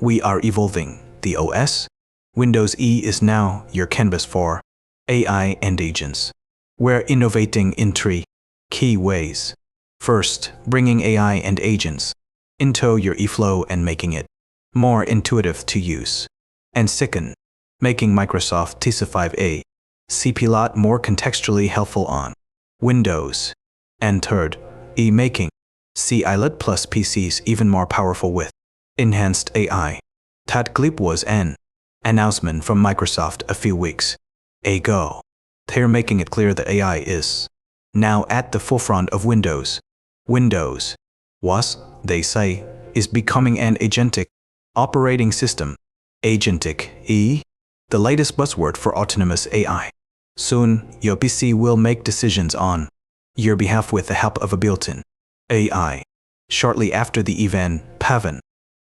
We are evolving the OS. Windows E is now your canvas for AI and agents. We're innovating in 3 key ways. First, bringing AI and agents into your eFlow and making it more intuitive to use. And second, making Microsoft TC5A Copilot more contextually helpful on Windows. And third, making Copilot plus PCs even more powerful with enhanced AI. That clip was an announcement from Microsoft a few weeks ago. They're making it clear that AI is now at the forefront of Windows. Windows was, they say, is becoming an agentic operating system. Agentic, the latest buzzword for autonomous AI. Soon, your PC will make decisions on your behalf with the help of a built-in AI. Shortly after the event, Pavan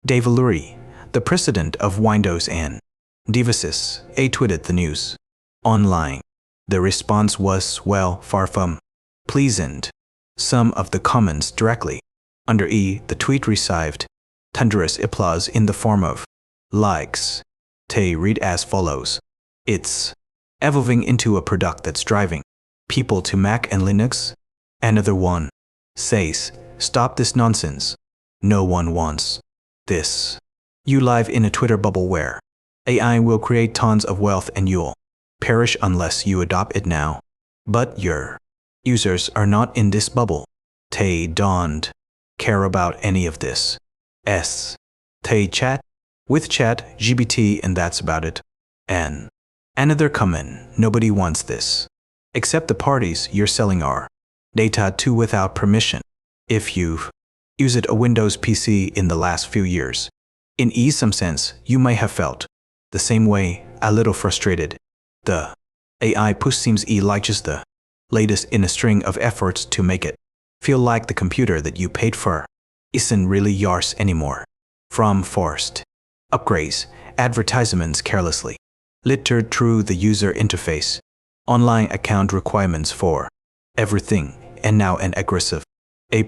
Devuluri, the president of Windows and Devices, tweeted the news online. The response was, well, far from pleasant. Some of the comments directly under the tweet received thunderous applause in the form of likes. They read as follows. It's evolving into a product that's driving people to Mac and Linux. Another one says, stop this nonsense. No one wants this. You live in a Twitter bubble where AI will create tons of wealth and you'll perish unless you adopt it now. But your users are not in this bubble. They don't care about any of this. They chat with ChatGPT and that's about it. And another comment, nobody wants this. Except the parties you're selling our data to without permission. If you've used a Windows PC in the last few years, in some sense, you may have felt the same way, a little frustrated. The AI push seems like just the latest in a string of efforts to make it feel like the computer that you paid for isn't really yours anymore. From forced upgrades, advertisements carelessly littered through the user interface, online account requirements for everything, and now an aggressive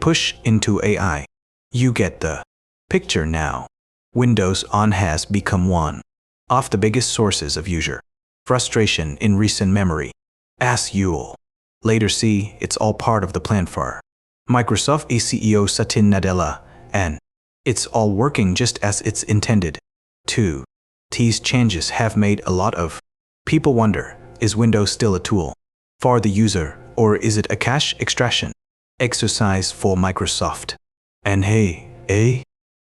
push into AI. You get the picture now. Windows On has become one of the biggest sources of user frustration in recent memory. As you'll later see, it's all part of the plan for Microsoft CEO Satya Nadella, and it's all working just as it's intended to. These changes have made a lot of people wonder, is Windows still a tool for the user, or is it a cash extraction exercise for Microsoft? And hey,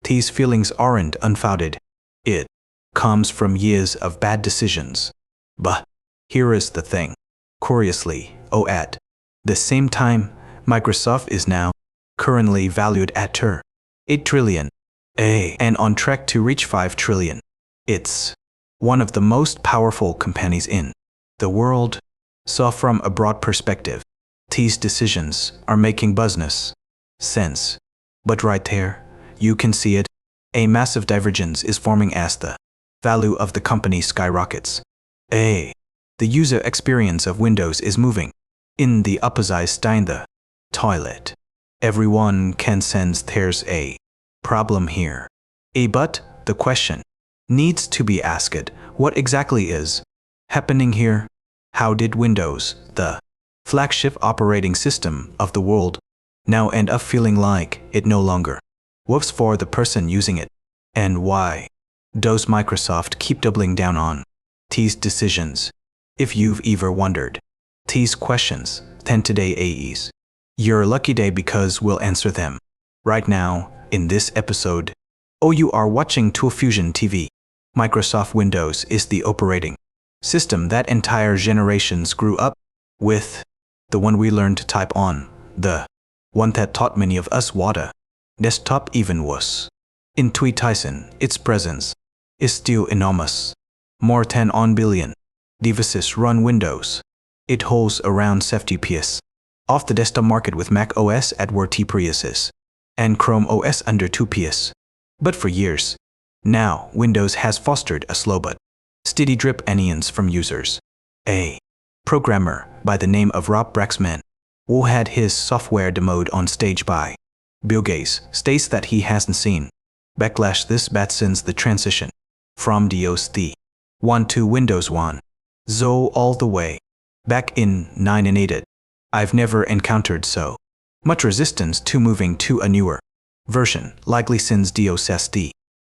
these feelings aren't unfounded. It comes from years of bad decisions. But here is the thing. Curiously, at the same time, Microsoft is now currently valued at $8 trillion, and on track to reach $5 trillion. It's one of the most powerful companies in the world. So from a broad perspective, these decisions are making business sense. But right there, you can see it. A massive divergence is forming as the value of the company skyrockets. The user experience of Windows is moving in the opposite in the toilet. Everyone can sense there's a problem here. But the question needs to be asked, what exactly is happening here? How did Windows, the flagship operating system of the world, now end up feeling like it no longer works for the person using it? And why does Microsoft keep doubling down on these decisions? If you've ever wondered these questions, then today is your lucky day because we'll answer them right now in this episode. You are watching ToolFusion TV. Microsoft Windows is the operating system that entire generations grew up with, the one we learned to type on, the one that taught many of us what a desktop even was. In 2000, its presence is still enormous. More than 1 billion devices run Windows. It holds around 70% of the desktop market with Mac OS at 40% and Chrome OS under 2%. But for years now, Windows has fostered a slow but steady drip onions from users. A programmer by the name of Rob Braxman, who had his software demoed on stage by Bill Gates, states that he hasn't seen Backlash this bad since the transition from DOS 1 to Windows 1. So all the way back in 9 I've never encountered so much resistance to moving to a newer version, likely since DOS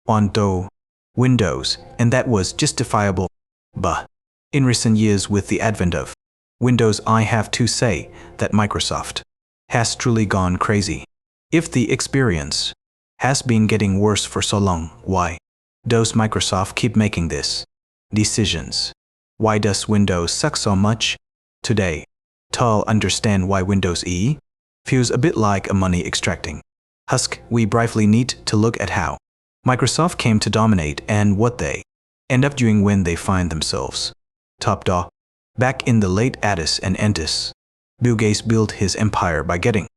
1 to Windows, and that was justifiable. But in recent years, with the advent of Windows, I have to say that Microsoft has truly gone crazy. If the experience has been getting worse for so long, why does Microsoft keep making these decisions? Why does Windows suck so much? Today, to understand why Windows E feels a bit like a money extracting husk, we briefly need to look at how Microsoft came to dominate and what they end up doing when they find themselves top dog. Back in the late 80s and 90s, Bill Gates built his empire by getting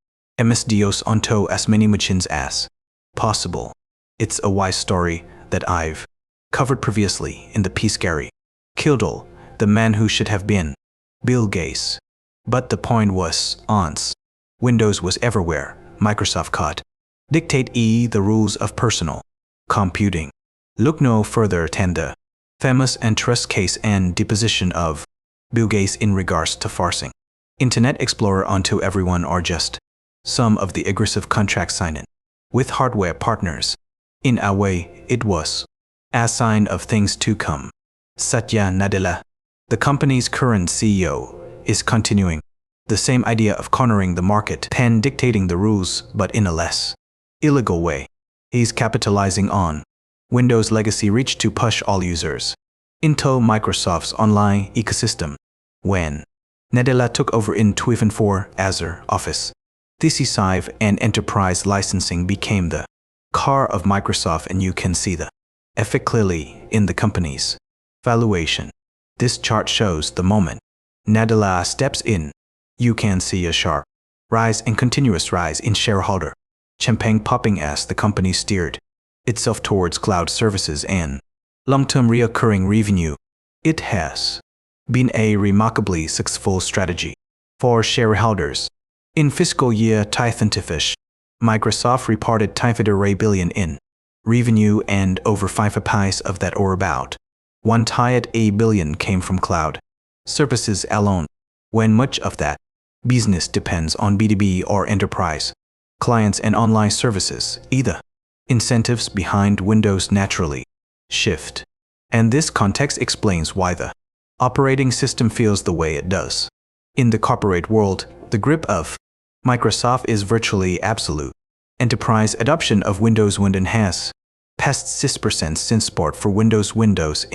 MS-DOS onto as many machines as possible. It's a wise story that I've covered previously in the piece Gary Kildall, the man who should have been Bill Gates. But the point was, once Windows was everywhere, Microsoft could dictate the rules of personal computing. Look no further than the famous antitrust case and deposition of Bill Gates in regards to forcing Internet Explorer onto everyone, or just some of the aggressive contract signing with hardware partners. In a way, it was a sign of things to come. Satya Nadella, the company's current CEO, is continuing the same idea of cornering the market and dictating the rules, but in a less illegal way. He's capitalizing on Windows' legacy reach to push all users into Microsoft's online ecosystem. When Nadella took over in 2004, Azure, Office 365 and enterprise licensing became the car of Microsoft, and you can see the effect clearly in the company's valuation. This chart shows the moment Nadella steps in, you can see a sharp rise and continuous rise in shareholder champagne popping as the company steered itself towards cloud services and long-term recurring revenue. It has been a remarkably successful strategy for shareholders. In fiscal year 2025, Microsoft reported $5 billion in revenue, and over 5 of that, or about $1 billion, came from cloud services alone, when much of that business depends on B2B or enterprise clients and online services. Either incentives behind Windows naturally shift, and this context explains why the operating system feels the way it does. In the corporate world, the grip of Microsoft is virtually absolute. Enterprise adoption of Windows has passed 6% since support for Windows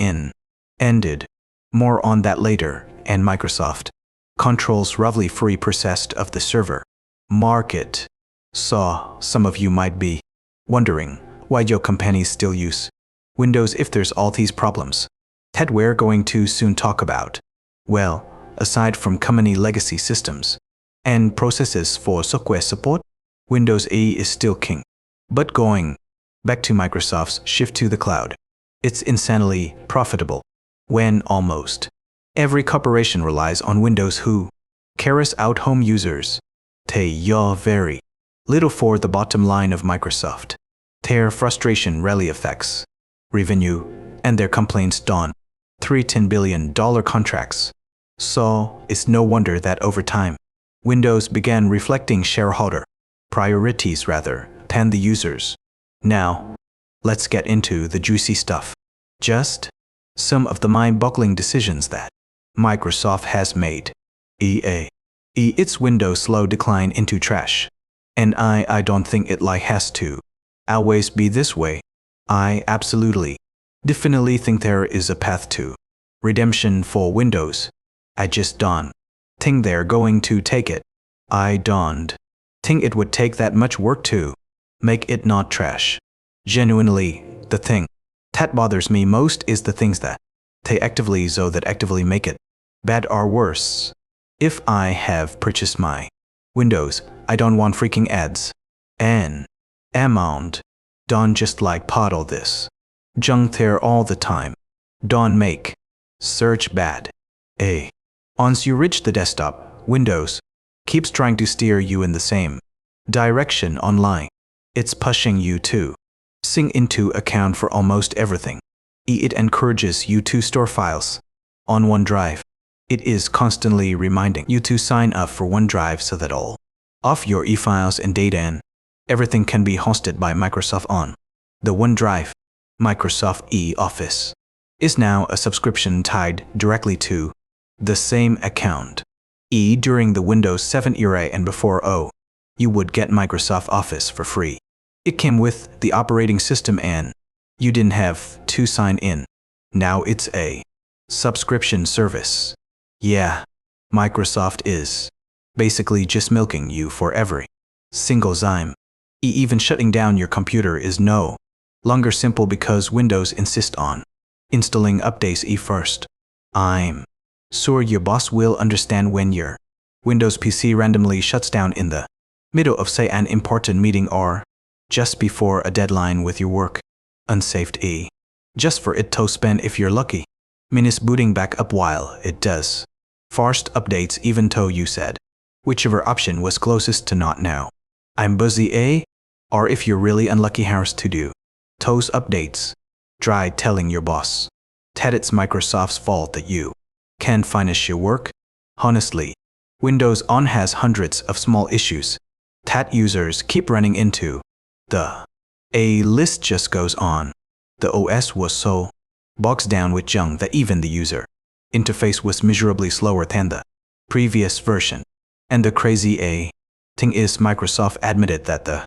ended. More on that later. And Microsoft controls roughly 3% of the server market. So some of you might be wondering why your companies still use Windows if there's all these problems that we're going to soon talk about. Well, aside from company legacy systems and processes for software support, Windows E is still king. But going back to Microsoft's shift to the cloud, it's insanely profitable when almost every corporation relies on Windows who carries out home users. They yaw very little for the bottom line of Microsoft. Their frustration rarely affects revenue, and their complaints dawn $310 billion contracts. So it's no wonder that over time, Windows began reflecting shareholder priorities rather than the users. Now, let's get into the juicy stuff. Just some of the mind-boggling decisions that Microsoft has made. Its Windows slow decline into trash. And I don't think it has to always be this way. I absolutely, definitely think there is a path to redemption for Windows. I just don't think they're going to take it. I don't think it would take that much work to make it not trash. Genuinely, the thing that bothers me most is the things that they actively make it bad or worse. If I have purchased my Windows, I don't want freaking ads and amount. Don't just pot all this junk there all the time. Don't make search bad. Once you reach the desktop, Windows keeps trying to steer you in the same direction online. It's pushing you to sync into account for almost everything. It encourages you to store files on OneDrive. It is constantly reminding you to sign up for OneDrive so that all of your e-files and data and everything can be hosted by Microsoft on the OneDrive. Microsoft e-Office is now a subscription tied directly to the same account. During the Windows 7 era and before you would get Microsoft Office for free. It came with the operating system and you didn't have to sign in. Now it's a subscription service. Yeah, Microsoft is basically just milking you for every single dime. Even shutting down your computer is no longer simple because Windows insists on installing updates first. I'm sure your boss will understand when your Windows PC randomly shuts down in the middle of, say, an important meeting or just before a deadline with your work. Unsaved just for it to spend, if you're lucky, minutes booting back up while it does fast updates even though you said whichever option was closest to not now. I'm busy, or if you're really unlucky, how's to do those updates. Try telling your boss that it's Microsoft's fault that you can't finish your work. Honestly, Windows On has hundreds of small issues that users keep running into. A list just goes on. The OS was so bogged down with junk that even the user interface was miserably slower than the previous version. And the crazy thing is, Microsoft admitted that the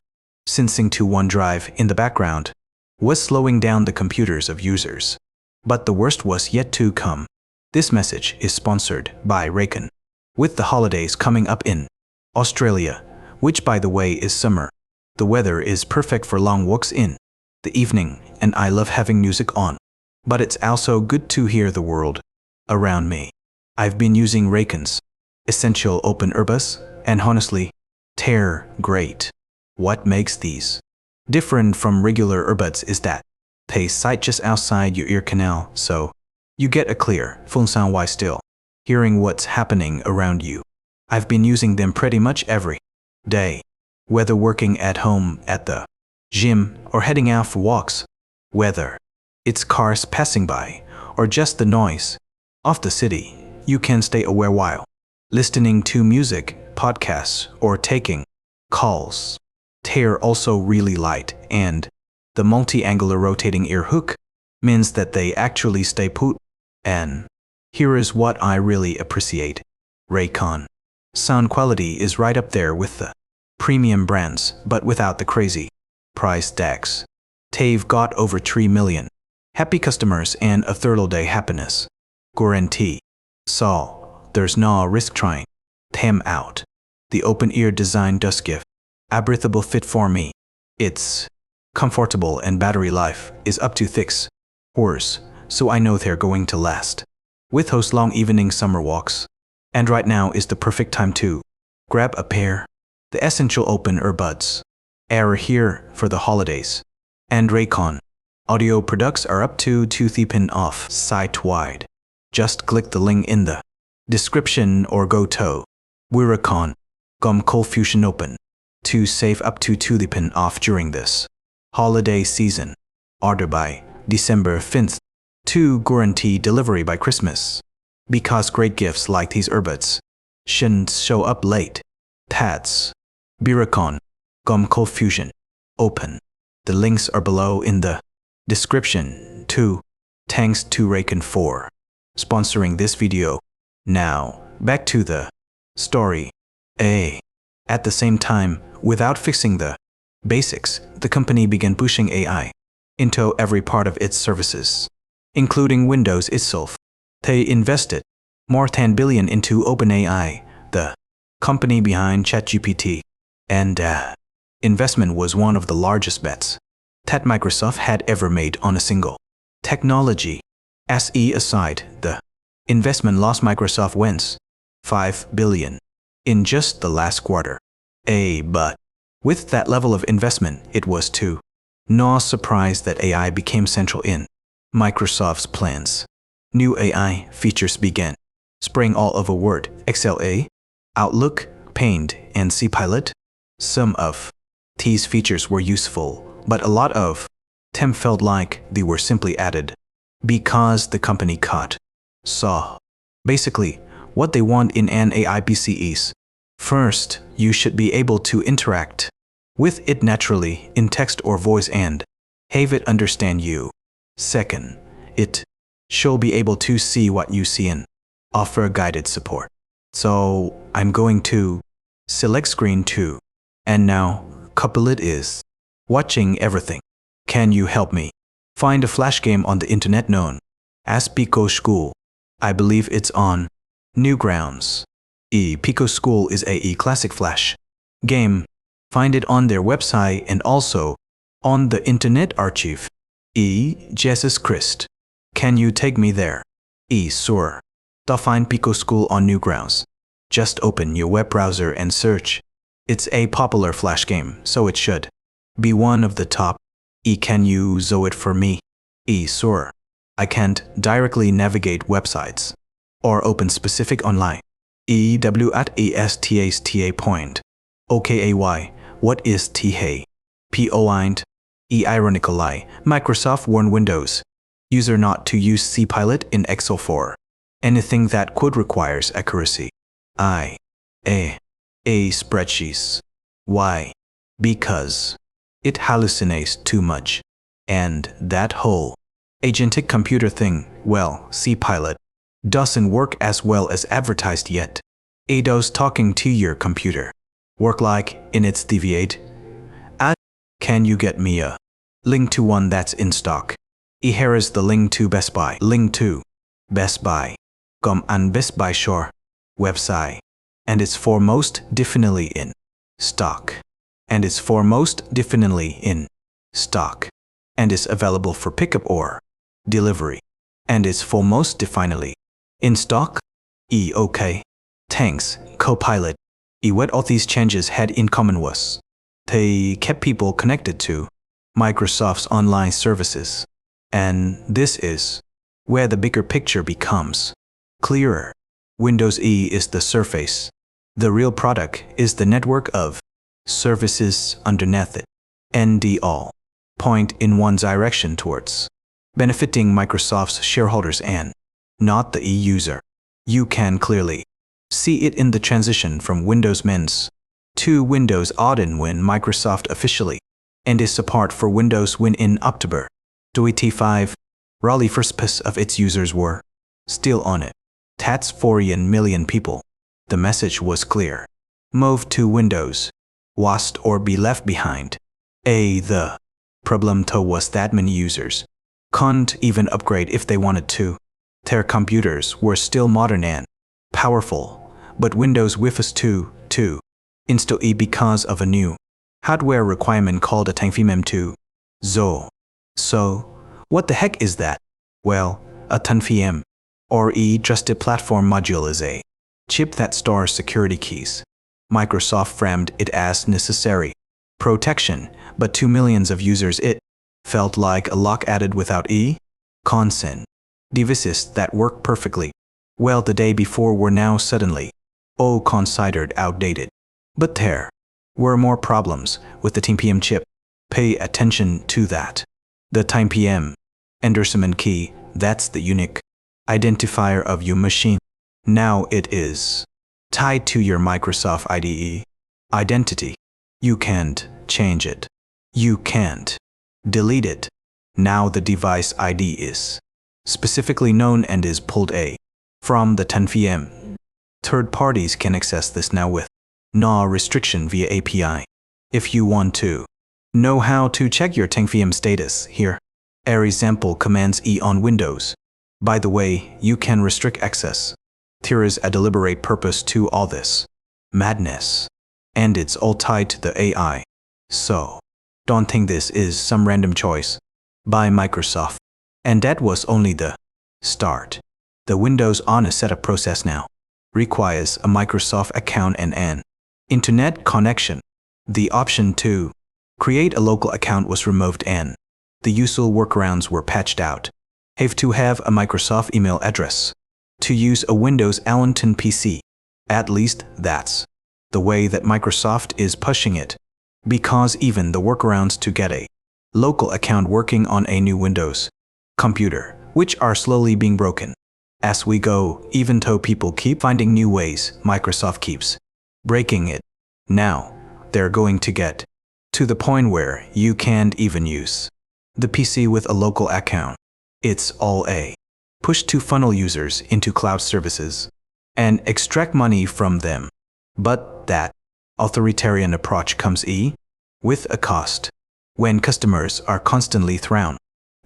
syncing to OneDrive in the background was slowing down the computers of users. But the worst was yet to come. This message is sponsored by Raycon. With the holidays coming up in Australia, which by the way is summer, the weather is perfect for long walks in the evening, and I love having music on. But it's also good to hear the world around me. I've been using Raycon's Essential Open Earbuds, and honestly, they're great. What makes these different from regular earbuds is that they sit just outside your ear canal, so you get a clear, full sound while still hearing what's happening around you. I've been using them pretty much every day, whether working at home, at the gym, or heading out for walks. Whether it's cars passing by or just the noise of the city, you can stay aware while listening to music, podcasts, or taking calls. They're also really light, and the multi-angular rotating ear hook means that they actually stay put. And here is what I really appreciate. Raycon sound quality is right up there with the premium brands, but without the crazy price tags. They've got over 3 million happy customers and a 30-day happiness guarantee. So there's no risk trying them out. The open ear design does give a breathable fit for me. It's comfortable and battery life is up to 6 hours, so I know they're going to last with those long evening summer walks. And right now is the perfect time to grab a pair. The Essential Open Earbuds are here for the holidays, and Raycon audio products are up to 2 off site-wide. Just click the link in the description or go to Raycon.com Fusion Open to save up to 2 off during this holiday season. Order by December 5th to guarantee delivery by Christmas. Because great gifts like these earbuds shouldn't show up late. That's Raycon.com Fusion Open. The links are below in the description too. Thanks to Raycon for sponsoring this video. Now, back to the story. At the same time, without fixing the basics, the company began pushing AI into every part of its services, including Windows itself. They invested more than $1 billion into OpenAI, the company behind ChatGPT, and investment was one of the largest bets that Microsoft had ever made on a single technology. SE aside, the investment lost Microsoft wins $5 billion in just the last quarter. But with that level of investment, it was too no surprise that AI became central in Microsoft's plans. New AI features began spraying all over Word, Excel, Outlook, Paint, and Copilot. Some of these features were useful, but a lot of Tem felt like they were simply added because the company cut. Saw. Basically, what they want in an AI PC is, first, you should be able to interact with it naturally in text or voice and have it understand you. Second, it should be able to see what you see and offer guided support. So I'm going to select screen 2. And now, couplet is watching everything. Can you help me find a flash game on the internet known as Pico School? I believe it's on Newgrounds. Pico School is a classic flash game. Find it on their website and also on the Internet Archive. Jesus Christ. Can you take me there? Sure. To find Pico School on Newgrounds, just open your web browser and search. It's a popular flash game, so it should be one of the top. Can you zoom it for me? Sure. I can't directly navigate websites or open specific online. EW@ESTASTA point. OKAY. What is TA? Point. Ironically, Microsoft warned Windows user not to use Cpilot in Excel for anything that could requires accuracy. Spreadsheets. Why? Because it hallucinates too much. And that whole agentic computer thing, well, Cpilot doesn't work as well as advertised yet. Does talking to your computer work like in its deviate? Can you get me a link to one that's in stock? Here is the link to Best Buy. Link to Best Buy. And Best Buy Store website. And it's foremost definitely in stock. And it's foremost definitely in stock. And is available for pickup or delivery. And is foremost definitely in stock. Okay. Thanks, Copilot. What all these changes had in common was they kept people connected to Microsoft's online services. And this is where the bigger picture becomes clearer. Windows is the surface. The real product is the network of services underneath it. And they all point in one direction towards benefiting Microsoft's shareholders and not the user. You can clearly see it in the transition from Windows Mint to Windows 11 when Microsoft officially ended support for Windows Win in October 2025. Roughly 1% of its users were still on it. That's 40 million people. The message was clear. Move to Windows. Lost or be left behind. The problem though was that many users couldn't even upgrade if they wanted to. Their computers were still modern and powerful, but Windows Wi-Fi 2 install because of a new hardware requirement called a TanFEM 2. So, what the heck is that? Well, a TanFEM, or Trusted Platform Module, is a chip that stores security keys. Microsoft framed it as necessary protection, but to millions of users it felt like a lock added without consent. Devices that work perfectly well the day before were now suddenly considered outdated. But there were more problems with the TanFEM chip. Pay attention to that. The TanFEM endorsement key, that's the unique identifier of your machine. Now it is tied to your Microsoft IDE identity. You can't change it. You can't delete it. Now the device ID is specifically known and is pulled from the TanFEM. Third parties can access this now with no restriction via API. If you want to know how to check your TanFEM status, here are example commands on Windows. By the way, you can restrict access. There is a deliberate purpose to all this madness, and it's all tied to the AI. So, don't think this is some random choice by Microsoft. And that was only the start. The Windows on a setup process now requires a Microsoft account and an internet connection. The option to create a local account was removed and the usual workarounds were patched out. Have to have a Microsoft email address to use a Windows 11 PC. At least that's the way that Microsoft is pushing it, because even the workarounds to get a local account working on a new Windows computer, which are slowly being broken as we go, even though people keep finding new ways. Microsoft keeps breaking it. Now, they're going to get to the point where you can't even use the PC with a local account. It's all a push to funnel users into cloud services and extract money from them. But that authoritarian approach comes with a cost. When customers are constantly thrown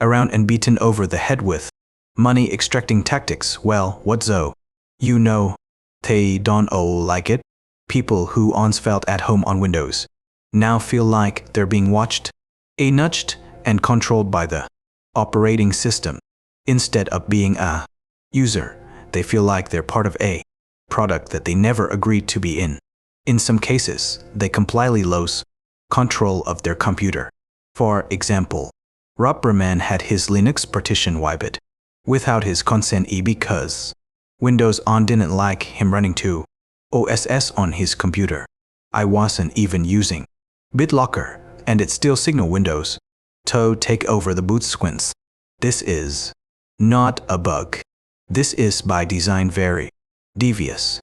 around and beaten over the head with money extracting tactics, well, what so? You know, they don't all like it. People who once felt at home on Windows now feel like they're being watched, nudged, and controlled by the operating system. Instead of being a user, they feel like they're part of a product that they never agreed to be in. In some cases, they completely lose control of their computer. For example, Rob Berman had his Linux partition wiped without his consent because Windows On didn't like him running to OSS on his computer. I wasn't even using BitLocker, and it still signaled Windows to take over the boot sequence. This is not a bug. This is by design very devious.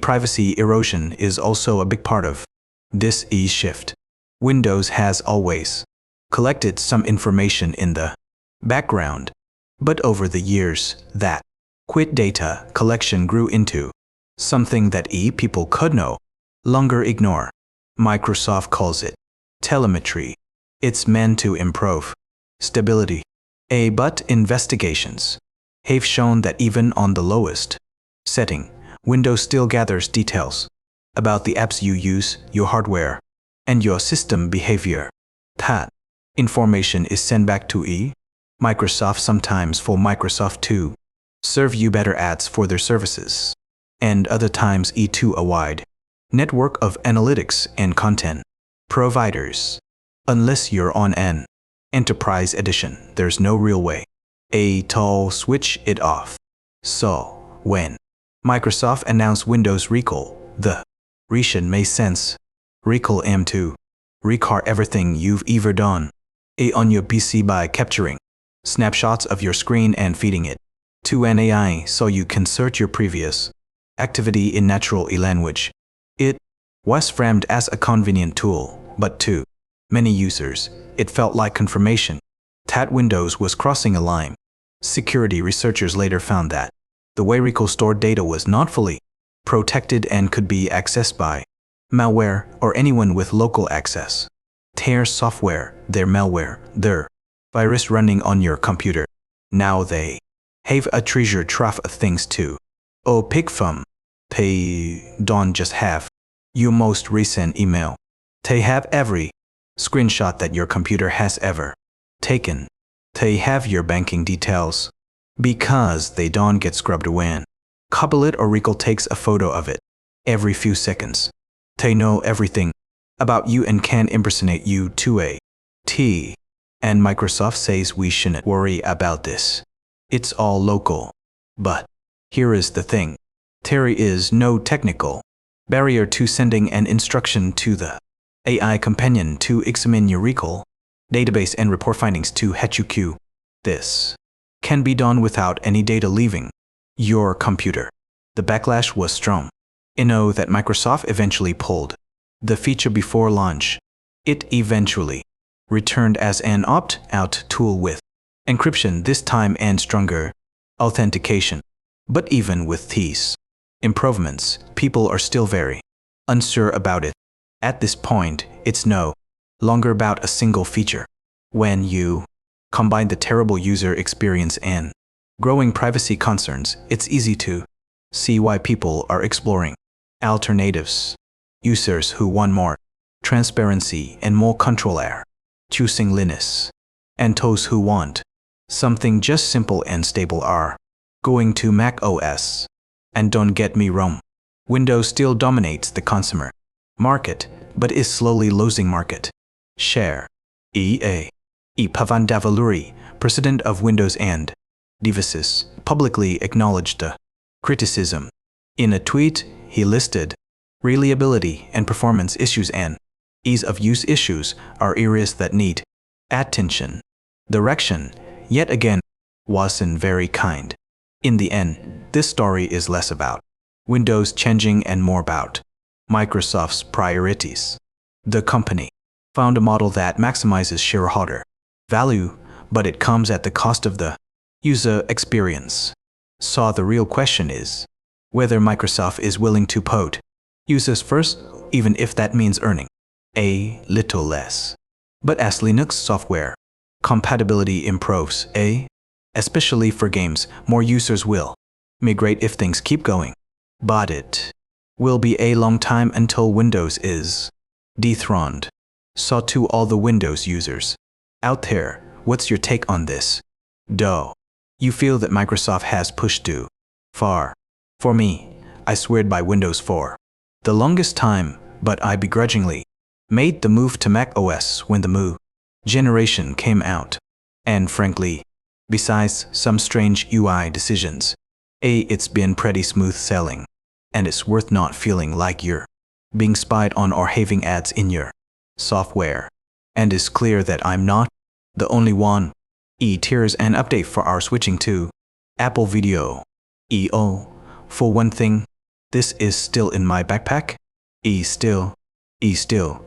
Privacy erosion is also a big part of this shift. Windows has always collected some information in the background, but over the years, that quit data collection grew into something that people could no longer ignore. Microsoft calls it telemetry. It's meant to improve stability. But investigations have shown that even on the lowest setting, Windows still gathers details about the apps you use, your hardware, and your system behavior. That information is sent back to Microsoft sometimes for Microsoft to serve you better ads for their services, and other times to a wide network of analytics and content providers. Unless you're on an Enterprise Edition, there's no real way to switch it off. So, when Microsoft announced Windows Recall, the reason made sense. Recall to record everything you've ever done on your PC by capturing snapshots of your screen and feeding it to an AI so you can search your previous activity in natural language. It was framed as a convenient tool, but to many users, it felt like confirmation that Windows was crossing a line. Security researchers later found that the way Recall stored data was not fully protected and could be accessed by malware or anyone with local access. Their software, their malware, their virus running on your computer. Now they have a treasure trove of things to pick from. They don't just have your most recent email. They have every screenshot that your computer has ever taken. They have your banking details because they don't get scrubbed when Copilot or Recall takes a photo of it every few seconds. They know everything about you and can impersonate you to a T. And Microsoft says we shouldn't worry about this. It's all local. But here is the thing. There is no technical barrier to sending an instruction to the AI companion to examine your Recall database and report findings to HQQ. This can be done without any data leaving your computer. The backlash was strong. I know that Microsoft eventually pulled the feature before launch. It eventually returned as an opt-out tool with encryption this time and stronger authentication. But even with these improvements, people are still very unsure about it. At this point, it's no longer about a single feature. When you combine the terrible user experience and growing privacy concerns, it's easy to see why people are exploring alternatives. Users who want more transparency and more control are choosing Linux, and those who want something just simple and stable are going to Mac OS. And don't get me wrong, Windows still dominates the consumer market, but is slowly losing market share. Pavan Davuluri, president of Windows and Devices, publicly acknowledged the criticism. In a tweet, he listed reliability and performance issues and ease of use issues are areas that need attention, direction, yet again, wasn't very kind. In the end, this story is less about Windows changing and more about Microsoft's priorities. The company found a model that maximizes shareholder value, but it comes at the cost of the user experience. So the real question is whether Microsoft is willing to put users first, even if that means earning a little less. But as Linux software compatibility improves, especially for games, more users will migrate if things keep going. But it will be a long time until Windows is dethroned. So to all the Windows users out there, what's your take on this? Do you feel that Microsoft has pushed too far? For me, I swear by Windows for the longest time, but I begrudgingly made the move to Mac OS when the Mu generation came out. And frankly, besides some strange UI decisions, it's been pretty smooth sailing, and it's worth not feeling like you're being spied on or having ads in your software. And it's clear that I'm not the only one. Here's an update for our switching to Apple Video. For one thing, this is still in my backpack. Still.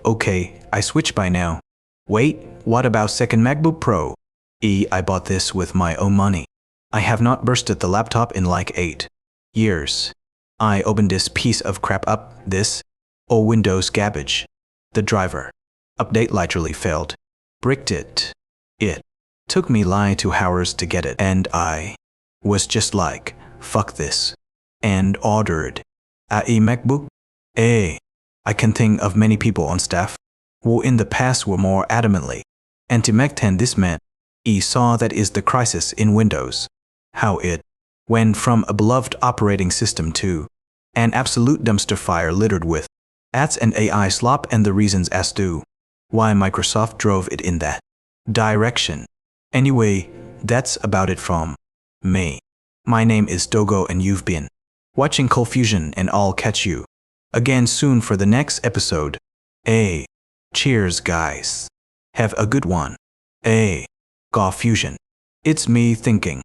Okay, I switched by now. Wait, what about second MacBook Pro? I bought this with my own money. I have not bursted the laptop in like 8 years. I opened this piece of crap up, this Windows garbage. The driver update literally failed. Bricked it. It took me like 2 hours to get it, and I was just like, fuck this, and ordered a MacBook. I can think of many people on staff who in the past were more adamantly anti-Mac 10. This meant saw that is the crisis in Windows. How it went from a beloved operating system to an absolute dumpster fire littered with ads and AI slop, and the reasons as to why Microsoft drove it in that direction. Anyway, that's about it from me. My name is Dogo and you've been watching Cold Fusion, and I'll catch you again soon for the next episode. Cheers guys. Have a good one. Cold Fusion. It's me thinking.